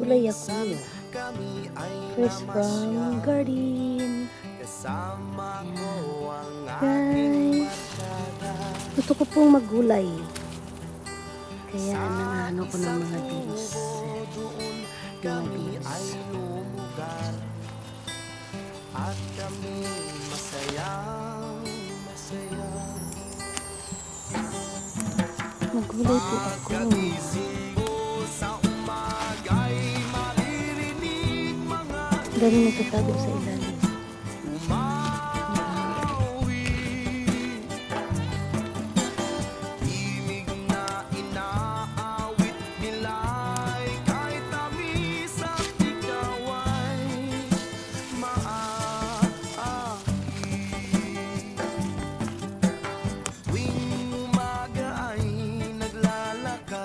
Magulay ako. Fresh from garden. Ayan. Guys, gusto ko pong magulay. Kaya nangano ko ng mga beans. Mga beans. At kami magulay po ako. Dami nagtatago sa ilalim.